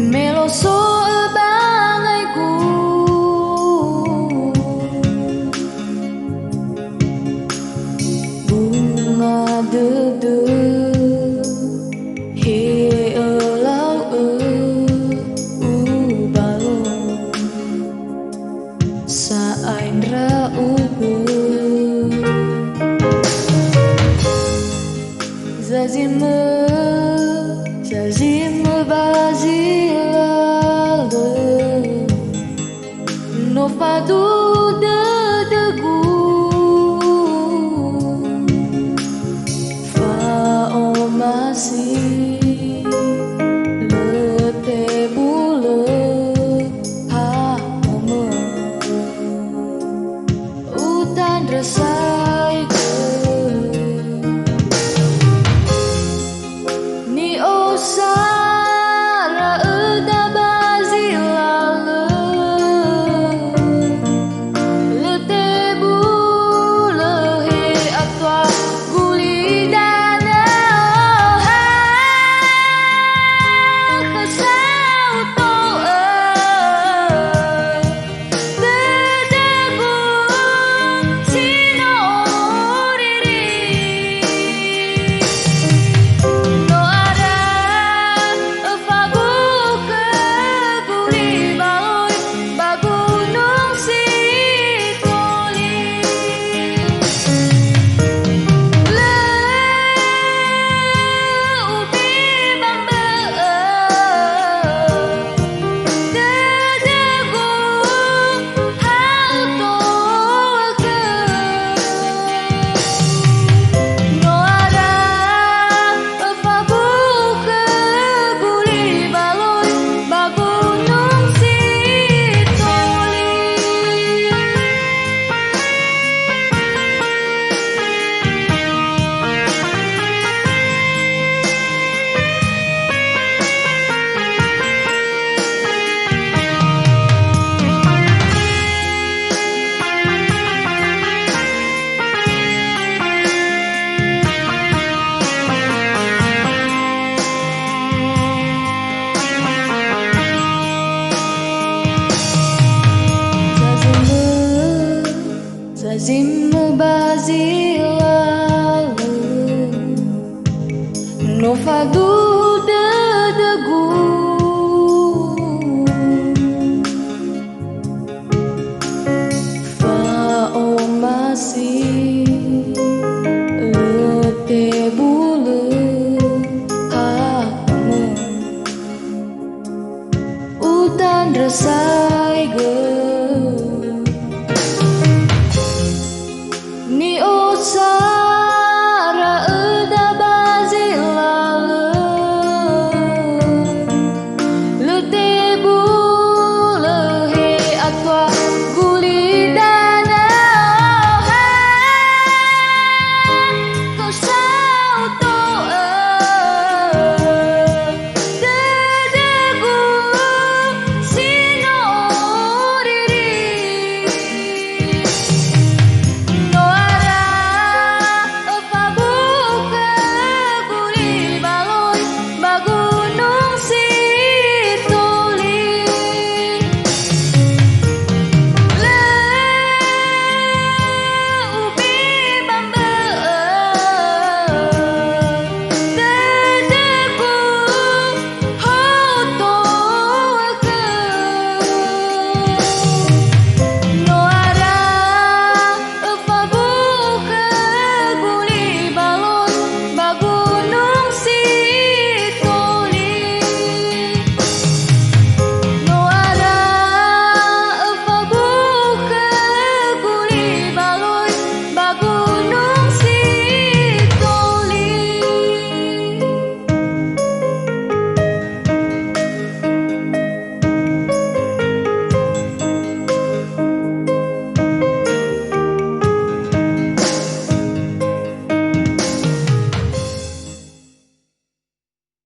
Meloso bangaiku bunga dede helau baloi saindra zazime bazilale no fado degu fa masih lete bule ha utan resai ni osara uda bazilale lete bule he atwa gulidana ha kasau to dedegu sino riri no ada fagu ke buli baloi bagunung Sitoli le ubi bambe dedegu hal to ke no ada fagu ke buli baloi bagunung Sitoli. Zazime bazilale no fado dedegu fa masih lete bule ha utan resai